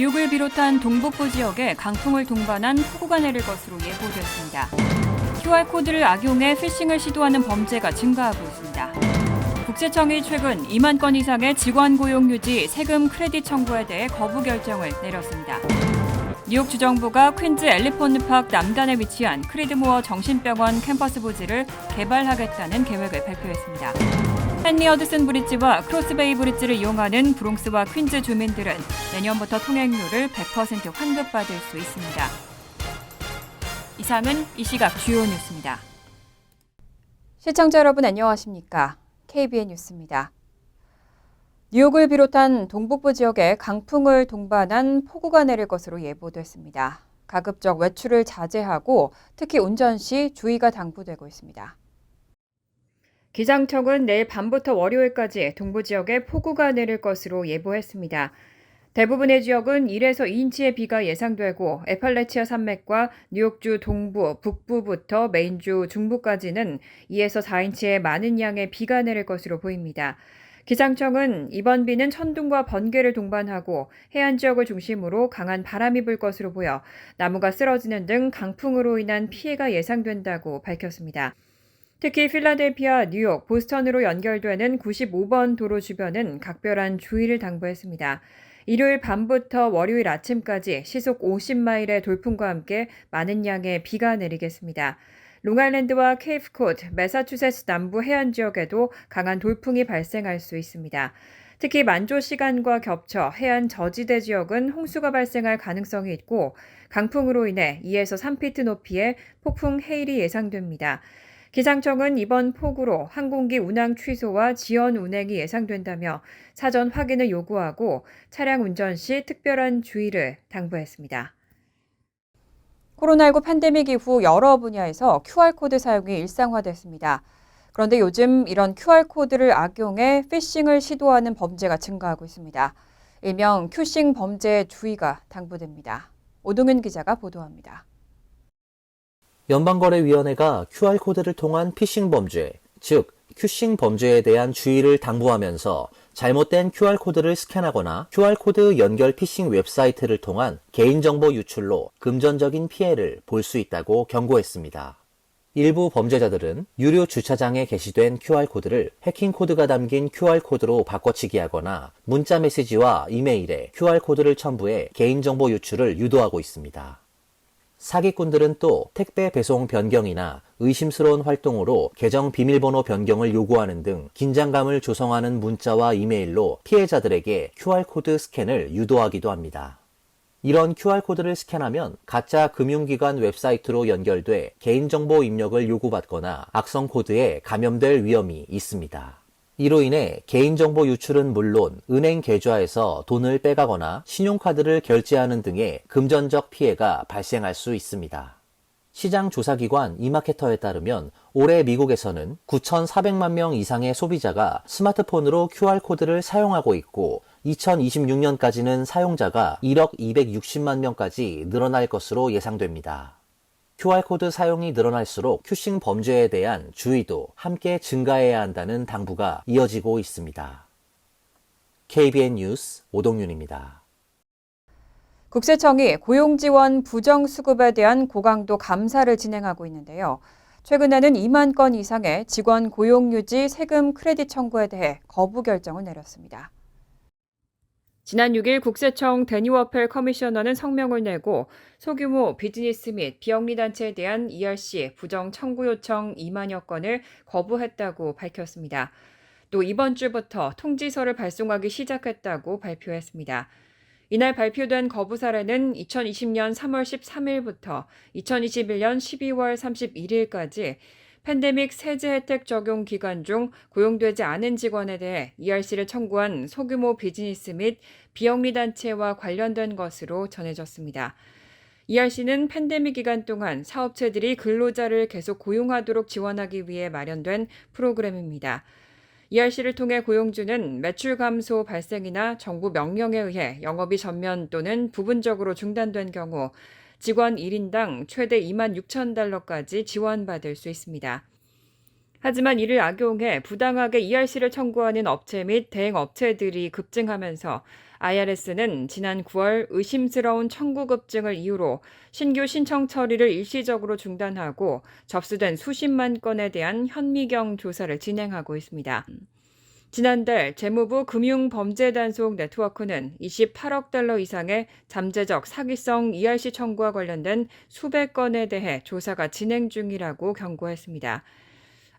뉴욕을 비롯한 동북부 지역에 강풍을 동반한 폭우가 내릴 것으로 예보됐습니다. QR코드를 악용해 피싱을 시도하는 범죄가 증가하고 있습니다. 국세청이 최근 2만 건 이상의 직원 고용 유지 세금 크레딧 청구에 대해 거부 결정을 내렸습니다. 뉴욕 주정부가 퀸즈 엘리펀트 파크 남단에 위치한 크리드모어 정신병원 캠퍼스 부지를 개발하겠다는 계획을 발표했습니다. 헨리 허드슨 브리지와 크로스베이 브리지를 이용하는 브롱스와 퀸즈 주민들은 내년부터 통행료를 100% 환급받을 수 있습니다. 이상은 이 시각 주요 뉴스입니다. 시청자 여러분 안녕하십니까? KBN 뉴스입니다. 뉴욕을 비롯한 동북부 지역에 강풍을 동반한 폭우가 내릴 것으로 예보됐습니다. 가급적 외출을 자제하고 특히 운전 시 주의가 당부되고 있습니다. 기상청은 내일 밤부터 월요일까지 동부 지역에 폭우가 내릴 것으로 예보했습니다. 대부분의 지역은 1에서 2인치의 비가 예상되고 에팔레치아 산맥과 뉴욕주 동부, 북부부터 메인주 중부까지는 2에서 4인치의 많은 양의 비가 내릴 것으로 보입니다. 기상청은 이번 비는 천둥과 번개를 동반하고 해안 지역을 중심으로 강한 바람이 불 것으로 보여 나무가 쓰러지는 등 강풍으로 인한 피해가 예상된다고 밝혔습니다. 특히 필라델피아, 뉴욕, 보스턴으로 연결되는 95번 도로 주변은 각별한 주의를 당부했습니다. 일요일 밤부터 월요일 아침까지 시속 50마일의 돌풍과 함께 많은 양의 비가 내리겠습니다. 롱아일랜드와 케이프코드, 매사추세츠 남부 해안 지역에도 강한 돌풍이 발생할 수 있습니다. 특히 만조 시간과 겹쳐 해안 저지대 지역은 홍수가 발생할 가능성이 있고 강풍으로 인해 2에서 3피트 높이의 폭풍 해일이 예상됩니다. 기상청은 이번 폭우로 항공기 운항 취소와 지연 운행이 예상된다며 사전 확인을 요구하고 차량 운전 시 특별한 주의를 당부했습니다. 코로나19 팬데믹 이후 여러 분야에서 QR코드 사용이 일상화됐습니다. 그런데 요즘 이런 QR코드를 악용해 피싱을 시도하는 범죄가 증가하고 있습니다. 일명 큐싱 범죄의 주의가 당부됩니다. 오동윤 기자가 보도합니다. 연방거래위원회가 QR코드를 통한 피싱 범죄, 즉 큐싱 범죄에 대한 주의를 당부하면서 잘못된 QR코드를 스캔하거나 QR코드 연결 피싱 웹사이트를 통한 개인정보 유출로 금전적인 피해를 볼 수 있다고 경고했습니다. 일부 범죄자들은 유료 주차장에 게시된 QR코드를 해킹 코드가 담긴 QR코드로 바꿔치기 하거나 문자 메시지와 이메일에 QR코드를 첨부해 개인정보 유출을 유도하고 있습니다. 사기꾼들은 또 택배 배송 변경이나 의심스러운 활동으로 계정 비밀번호 변경을 요구하는 등 긴장감을 조성하는 문자와 이메일로 피해자들에게 QR코드 스캔을 유도하기도 합니다. 이런 QR코드를 스캔하면 가짜 금융기관 웹사이트로 연결돼 개인정보 입력을 요구받거나 악성 코드에 감염될 위험이 있습니다. 이로 인해 개인정보 유출은 물론 은행 계좌에서 돈을 빼가거나 신용카드를 결제하는 등의 금전적 피해가 발생할 수 있습니다. 시장 조사기관 이마케터에 따르면 올해 미국에서는 9,400만 명 이상의 소비자가 스마트폰으로 QR코드를 사용하고 있고 2026년까지는 사용자가 1억 260만 명까지 늘어날 것으로 예상됩니다. QR코드 사용이 늘어날수록 큐싱 범죄에 대한 주의도 함께 증가해야 한다는 당부가 이어지고 있습니다. KBN 뉴스 오동윤입니다. 국세청이 고용지원 부정수급에 대한 고강도 감사를 진행하고 있는데요. 최근에는 2만 건 이상의 직원 고용유지 세금 크레딧 청구에 대해 거부 결정을 내렸습니다. 지난 6일 국세청 데니 워펠 커미셔너는 성명을 내고 소규모 비즈니스 및 비영리단체에 대한 ERC 부정 청구 요청 2만여 건을 거부했다고 밝혔습니다. 또 이번 주부터 통지서를 발송하기 시작했다고 발표했습니다. 이날 발표된 거부 사례는 2020년 3월 13일부터 2021년 12월 31일까지 팬데믹 세제 혜택 적용 기간 중 고용되지 않은 직원에 대해 ERC를 청구한 소규모 비즈니스 및 비영리단체와 관련된 것으로 전해졌습니다. ERC는 팬데믹 기간 동안 사업체들이 근로자를 계속 고용하도록 지원하기 위해 마련된 프로그램입니다. ERC를 통해 고용주는 매출 감소 발생이나 정부 명령에 의해 영업이 전면 또는 부분적으로 중단된 경우 직원 1인당 최대 2만 6천 달러까지 지원받을 수 있습니다. 하지만 이를 악용해 부당하게 ERC를 청구하는 업체 및 대행업체들이 급증하면서 IRS는 지난 9월 의심스러운 청구급증을 이유로 신규 신청 처리를 일시적으로 중단하고 접수된 수십만 건에 대한 현미경 조사를 진행하고 있습니다. 지난달 재무부 금융범죄단속 네트워크는 28억 달러 이상의 잠재적 사기성 ERC 청구와 관련된 수백 건에 대해 조사가 진행 중이라고 경고했습니다.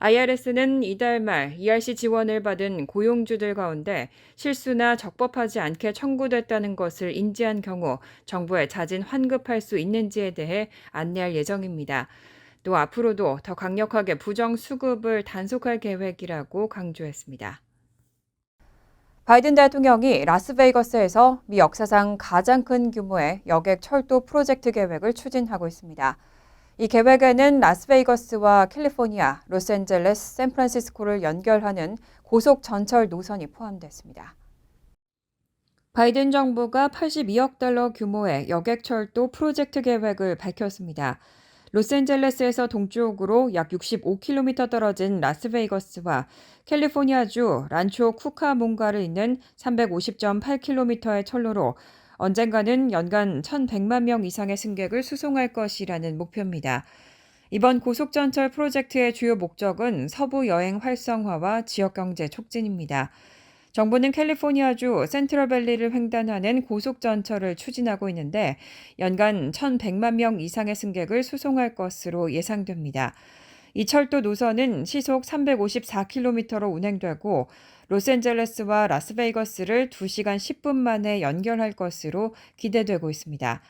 IRS는 이달 말 ERC 지원을 받은 고용주들 가운데 실수나 적법하지 않게 청구됐다는 것을 인지한 경우 정부에 자진 환급할 수 있는지에 대해 안내할 예정입니다. 또 앞으로도 더 강력하게 부정 수급을 단속할 계획이라고 강조했습니다. 바이든 대통령이 라스베이거스에서 미 역사상 가장 큰 규모의 여객 철도 프로젝트 계획을 추진하고 있습니다. 이 계획에는 라스베이거스와 캘리포니아, 로스앤젤레스, 샌프란시스코를 연결하는 고속 전철 노선이 포함됐습니다. 바이든 정부가 82억 달러 규모의 여객 철도 프로젝트 계획을 밝혔습니다. 로스앤젤레스에서 동쪽으로 약 65km 떨어진 라스베이거스와 캘리포니아주 란초 쿠카몽가를 잇는 350.8km의 철로로 언젠가는 연간 1,100만 명 이상의 승객을 수송할 것이라는 목표입니다. 이번 고속전철 프로젝트의 주요 목적은 서부 여행 활성화와 지역경제 촉진입니다. 정부는 캘리포니아주 센트럴밸리를 횡단하는 고속전철을 추진하고 있는데 연간 1,100만 명 이상의 승객을 수송할 것으로 예상됩니다. 이 철도 노선은 시속 354km로 운행되고 로스앤젤레스와 라스베이거스를 2시간 10분 만에 연결할 것으로 기대되고 있습니다.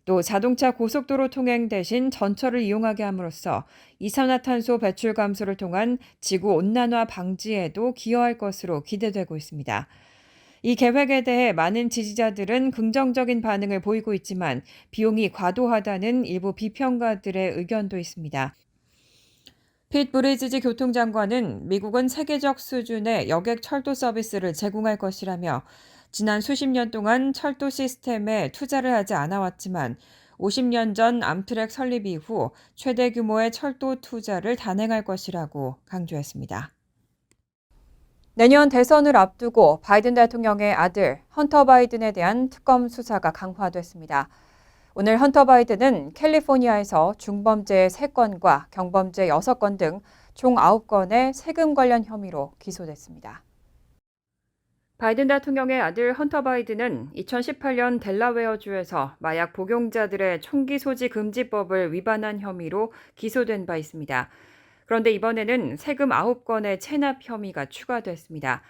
또 자동차 고속도로 통행 대신 전철을 이용하게 함으로써 이산화탄소 배출 감소를 통한 지구온난화 방지에도 기여할 것으로 기대되고 있습니다. 이 계획에 대해 많은 지지자들은 긍정적인 반응을 보이고 있지만 비용이 과도하다는 일부 비평가들의 의견도 있습니다. 핏 브리지지 교통장관은 미국은 세계적 수준의 여객 철도 서비스를 제공할 것이라며 지난 수십 년 동안 철도 시스템에 투자를 하지 않아왔지만 50년 전 암트랙 설립 이후 최대 규모의 철도 투자를 단행할 것이라고 강조했습니다. 내년 대선을 앞두고 바이든 대통령의 아들 헌터 바이든에 대한 특검 수사가 강화됐습니다. 오늘 헌터 바이든은 캘리포니아에서 중범죄 3건과 경범죄 6건 등 총 9건의 세금 관련 혐의로 기소됐습니다. 바이든 대통령의 아들 헌터 바이든은 2018년 델라웨어주에서 마약 복용자들의 총기 소지 금지법을 위반한 혐의로 기소된 바 있습니다. 그런데 이번에는 세금 9건의 체납 혐의가 추가됐습니다.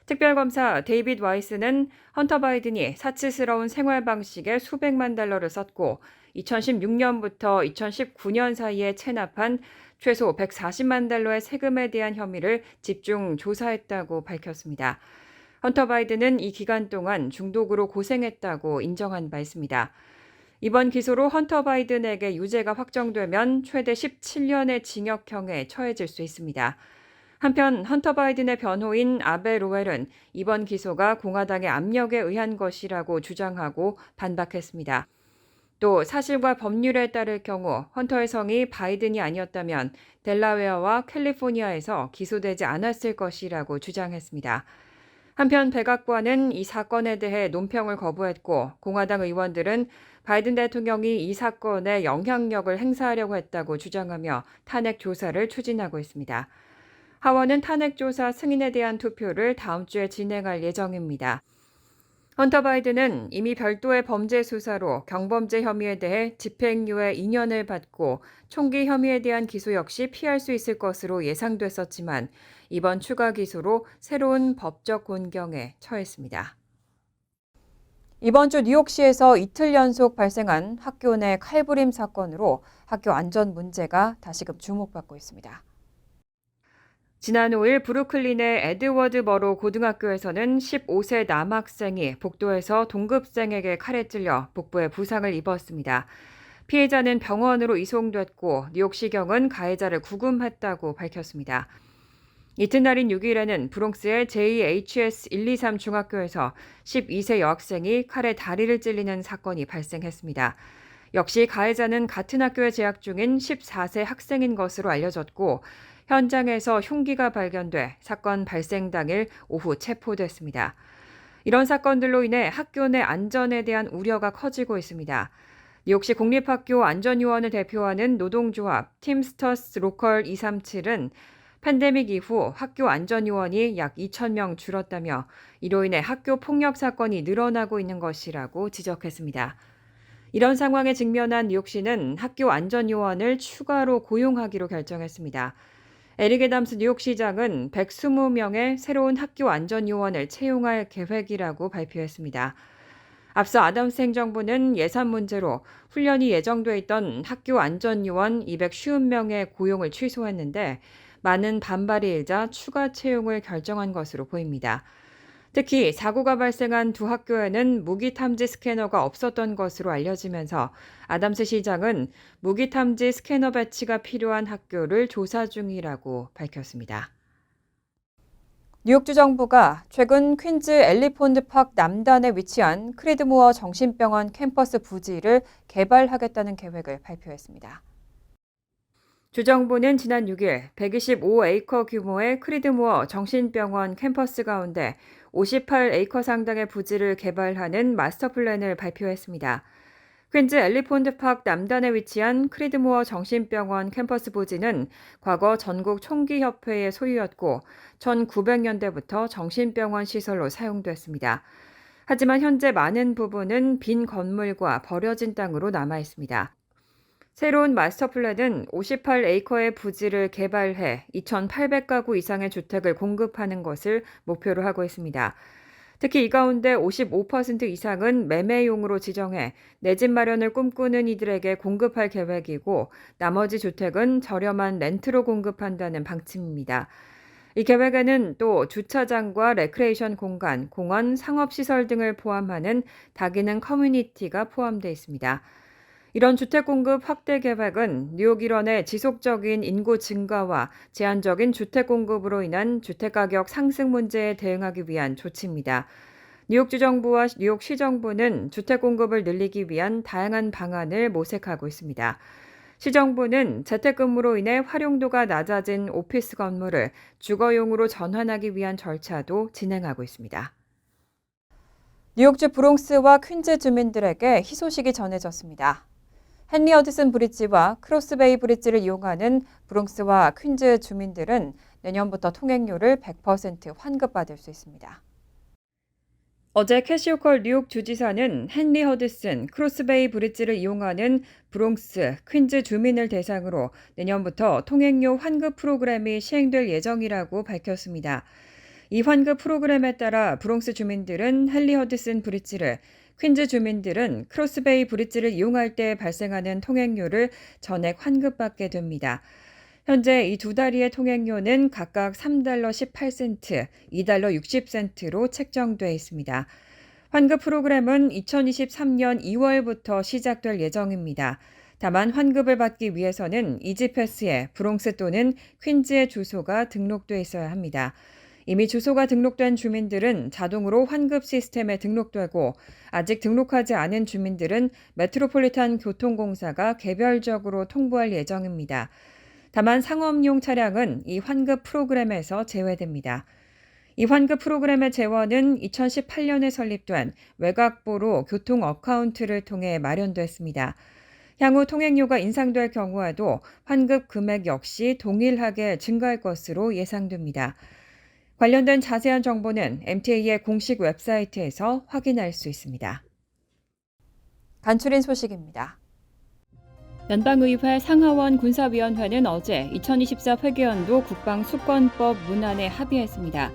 특별검사 데이빗 와이스는 헌터 바이든이 사치스러운 생활 방식에 수백만 달러를 썼고 2016년부터 2019년 사이에 체납한 최소 140만 달러의 세금에 대한 혐의를 집중 조사했다고 밝혔습니다. 헌터 바이든은 이 기간 동안 중독으로 고생했다고 인정한 바 있습니다. 이번 기소로 헌터 바이든에게 유죄가 확정되면 최대 17년의 징역형에 처해질 수 있습니다. 한편 헌터 바이든의 변호인 아베 로웰은 이번 기소가 공화당의 압력에 의한 것이라고 주장하고 반박했습니다. 또 사실과 법률에 따를 경우 헌터의 성이 바이든이 아니었다면 델라웨어와 캘리포니아에서 기소되지 않았을 것이라고 주장했습니다. 한편 백악관은 이 사건에 대해 논평을 거부했고 공화당 의원들은 바이든 대통령이 이 사건에 영향력을 행사하려고 했다고 주장하며 탄핵 조사를 추진하고 있습니다. 하원은 탄핵 조사 승인에 대한 투표를 다음 주에 진행할 예정입니다. 헌터 바이든은 이미 별도의 범죄 수사로 경범죄 혐의에 대해 집행유예 2년을 받고 총기 혐의에 대한 기소 역시 피할 수 있을 것으로 예상됐었지만 이번 추가 기소로 새로운 법적 곤경에 처했습니다. 이번 주 뉴욕시에서 이틀 연속 발생한 학교 내 칼부림 사건으로 학교 안전 문제가 다시금 주목받고 있습니다. 지난 5일 브루클린의 에드워드 버로 고등학교에서는 15세 남학생이 복도에서 동급생에게 칼에 찔려 복부에 부상을 입었습니다. 피해자는 병원으로 이송됐고 뉴욕시경은 가해자를 구금했다고 밝혔습니다. 이튿날인 6일에는 브롱스의 JHS 123 중학교에서 12세 여학생이 칼에 다리를 찔리는 사건이 발생했습니다. 역시 가해자는 같은 학교에 재학 중인 14세 학생인 것으로 알려졌고 현장에서 흉기가 발견돼 사건 발생 당일 오후 체포됐습니다. 이런 사건들로 인해 학교 내 안전에 대한 우려가 커지고 있습니다. 뉴욕시 공립학교 안전요원을 대표하는 노동조합 팀스터스 로컬 237은 팬데믹 이후 학교 안전요원이 약 2,000명 줄었다며 이로 인해 학교 폭력 사건이 늘어나고 있는 것이라고 지적했습니다. 이런 상황에 직면한 뉴욕시는 학교 안전요원을 추가로 고용하기로 결정했습니다. 에릭 애담스 뉴욕시장은 120명의 새로운 학교 안전요원을 채용할 계획이라고 발표했습니다. 앞서 아담스 행정부는 예산 문제로 훈련이 예정돼 있던 학교 안전요원 250명의 고용을 취소했는데 많은 반발이 일자 추가 채용을 결정한 것으로 보입니다. 특히 사고가 발생한 두 학교에는 무기 탐지 스캐너가 없었던 것으로 알려지면서 아담스 시장은 무기 탐지 스캐너 배치가 필요한 학교를 조사 중이라고 밝혔습니다. 뉴욕주 정부가 최근 퀸즈 엘리펀트 파크 남단에 위치한 크리드모어 정신병원 캠퍼스 부지를 개발하겠다는 계획을 발표했습니다. 주정부는 지난 6일 125에이커 규모의 크리드모어 정신병원 캠퍼스 가운데 58에이커 상당의 부지를 개발하는 마스터 플랜을 발표했습니다. 퀸즈 엘리펀트 파크 남단에 위치한 크리드모어 정신병원 캠퍼스 부지는 과거 전국 총기협회의 소유였고 1900년대부터 정신병원 시설로 사용됐습니다. 하지만 현재 많은 부분은 빈 건물과 버려진 땅으로 남아 있습니다. 새로운 마스터 플랜은 58에이커의 부지를 개발해 2,800가구 이상의 주택을 공급하는 것을 목표로 하고 있습니다. 특히 이 가운데 55% 이상은 매매용으로 지정해 내 집 마련을 꿈꾸는 이들에게 공급할 계획이고 나머지 주택은 저렴한 렌트로 공급한다는 방침입니다. 이 계획에는 또 주차장과 레크레이션 공간, 공원, 상업시설 등을 포함하는 다기능 커뮤니티가 포함되어 있습니다. 이런 주택 공급 확대 계획은 뉴욕 일원의 지속적인 인구 증가와 제한적인 주택 공급으로 인한 주택가격 상승 문제에 대응하기 위한 조치입니다. 뉴욕주 정부와 뉴욕시 정부는 주택 공급을 늘리기 위한 다양한 방안을 모색하고 있습니다. 시정부는 재택근무로 인해 활용도가 낮아진 오피스 건물을 주거용으로 전환하기 위한 절차도 진행하고 있습니다. 뉴욕주 브롱스와 퀸즈 주민들에게 희소식이 전해졌습니다. 헨리 허드슨 브리지와 크로스베이 브리지를 이용하는 브롱스와 퀸즈 주민들은 내년부터 통행료를 100% 환급받을 수 있습니다. 어제 캐시 호컬 뉴욕 주지사는 헨리 허드슨 크로스베이 브리지를 이용하는 브롱스, 퀸즈 주민을 대상으로 내년부터 통행료 환급 프로그램이 시행될 예정이라고 밝혔습니다. 이 환급 프로그램에 따라 브롱스 주민들은 헨리 허드슨 브리지를, 퀸즈 주민들은 크로스베이 브리지를 이용할 때 발생하는 통행료를 전액 환급받게 됩니다. 현재 이 두 다리의 통행료는 각각 $3 18센트, $2 60센트로 책정돼 있습니다. 환급 프로그램은 2023년 2월부터 시작될 예정입니다. 다만 환급을 받기 위해서는 이지패스에 브롱스 또는 퀸즈의 주소가 등록돼 있어야 합니다. 이미 주소가 등록된 주민들은 자동으로 환급 시스템에 등록되고 아직 등록하지 않은 주민들은 메트로폴리탄 교통공사가 개별적으로 통보할 예정입니다. 다만 상업용 차량은 이 환급 프로그램에서 제외됩니다. 이 환급 프로그램의 재원은 2018년에 설립된 외곽보로 교통 어카운트를 통해 마련됐습니다. 향후 통행료가 인상될 경우에도 환급 금액 역시 동일하게 증가할 것으로 예상됩니다. 관련된 자세한 정보는 MTA의 공식 웹사이트에서 확인할 수 있습니다. 간추린 소식입니다. 연방의회 상하원 군사위원회는 어제 2024 회계연도 국방수권법 문안에 합의했습니다.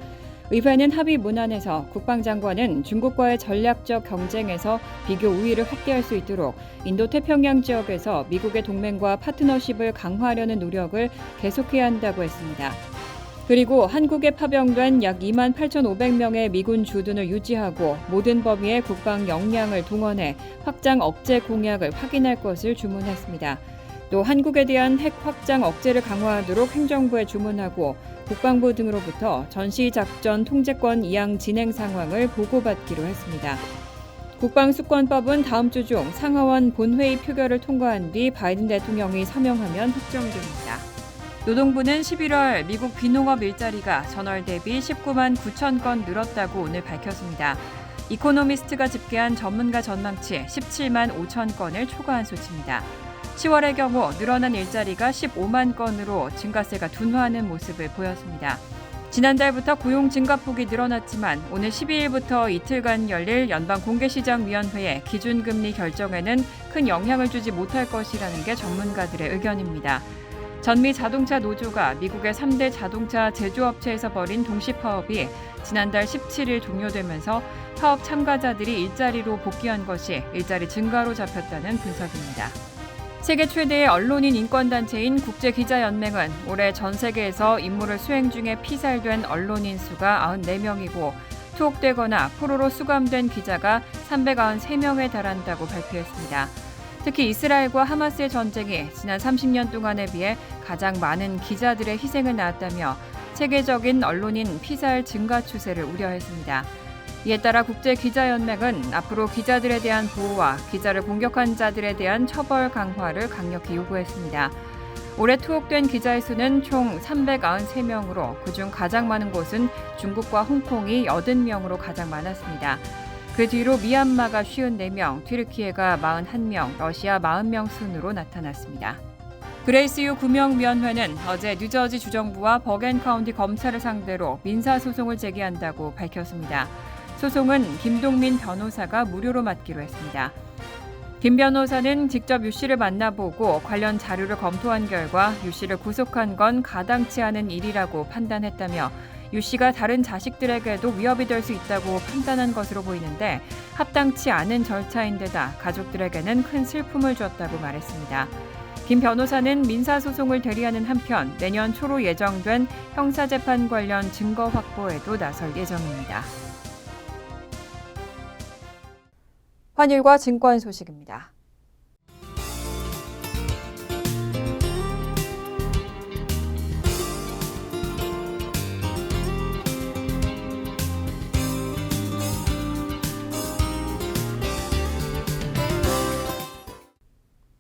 의회는 합의 문안에서 국방장관은 중국과의 전략적 경쟁에서 비교 우위를 확대할 수 있도록 인도태평양 지역에서 미국의 동맹과 파트너십을 강화하려는 노력을 계속해야 한다고 했습니다. 그리고 한국에 파병된 약 28,500명의 미군 주둔을 유지하고 모든 범위의 국방 역량을 동원해 확장 억제 공약을 확인할 것을 주문했습니다. 또 한국에 대한 핵 확장 억제를 강화하도록 행정부에 주문하고 국방부 등으로부터 전시작전 통제권 이양 진행 상황을 보고받기로 했습니다. 국방수권법은 다음 주 중 상하원 본회의 표결을 통과한 뒤 바이든 대통령이 서명하면 확정됩니다. 노동부는 11월 미국 귀농업 일자리가 전월 대비 19만 9천 건 늘었다고 오늘 밝혔습니다. 이코노미스트가 집계한 전문가 전망치 17만 5천 건을 초과한 수치입니다. 10월의 경우 늘어난 일자리가 15만 건으로 증가세가 둔화하는 모습을 보였습니다. 지난달부터 고용 증가폭이 늘어났지만 오늘 12일부터 이틀간 열릴 연방공개시장위원회의 기준금리 결정에는 큰 영향을 주지 못할 것이라는 게 전문가들의 의견입니다. 전미 자동차 노조가 미국의 3대 자동차 제조업체에서 벌인 동시 파업이 지난달 17일 종료되면서 파업 참가자들이 일자리로 복귀한 것이 일자리 증가로 잡혔다는 분석입니다. 세계 최대의 언론인 인권단체인 국제기자연맹은 올해 전 세계에서 임무를 수행 중에 피살된 언론인 수가 94명이고 투옥되거나 포로로 수감된 기자가 393명에 달한다고 발표했습니다. 특히 이스라엘과 하마스의 전쟁이 지난 30년 동안에 비해 가장 많은 기자들의 희생을 낳았다며 세계적인 언론인 피살 증가 추세를 우려했습니다. 이에 따라 국제기자연맹은 앞으로 기자들에 대한 보호와 기자를 공격한 자들에 대한 처벌 강화를 강력히 요구했습니다. 올해 투옥된 기자의 수는 총 393명으로 그중 가장 많은 곳은 중국과 홍콩이 80명으로 가장 많았습니다. 그 뒤로 미얀마가 54명, 튀르키예가 41명, 러시아 40명 순으로 나타났습니다. 그레이스유 구명위원회는 어제 뉴저지 주정부와 버겐카운티 검찰을 상대로 민사소송을 제기한다고 밝혔습니다. 소송은 김동민 변호사가 무료로 맡기로 했습니다. 김 변호사는 직접 유 씨를 만나보고 관련 자료를 검토한 결과 유 씨를 구속한 건 가당치 않은 일이라고 판단했다며 유 씨가 다른 자식들에게도 위협이 될 수 있다고 판단한 것으로 보이는데 합당치 않은 절차인데다 가족들에게는 큰 슬픔을 줬다고 말했습니다. 김 변호사는 민사소송을 대리하는 한편 내년 초로 예정된 형사재판 관련 증거 확보에도 나설 예정입니다. 환율과 증권 소식입니다.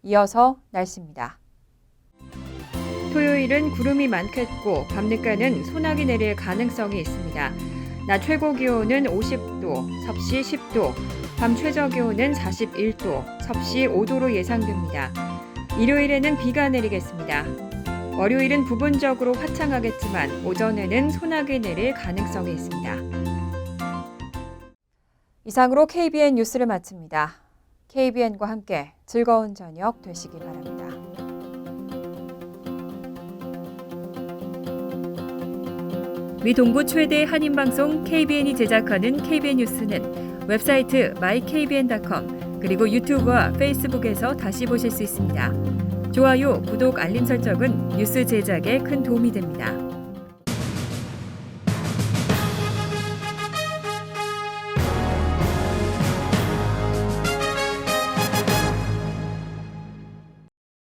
이어서 날씨입니다. 토요일은 구름이 많겠고 밤늦게는 소나기 내릴 가능성이 있습니다. 낮 최고 기온은 50도, 섭씨 10도, 밤 최저 기온은 41도, 섭씨 5도로 예상됩니다. 일요일에는 비가 내리겠습니다. 월요일은 부분적으로 화창하겠지만 오전에는 소나기 내릴 가능성이 있습니다. 이상으로 KBN 뉴스를 마칩니다. KBN과 함께 즐거운 저녁 되시기 바랍니다. 미 동부 최대 한인방송 KBN이 제작하는 KBN 뉴스는 웹사이트 mykbn.com 그리고 유튜브와 페이스북에서 다시 보실 수 있습니다. 좋아요, 구독, 알림 설정은 뉴스 제작에 큰 도움이 됩니다.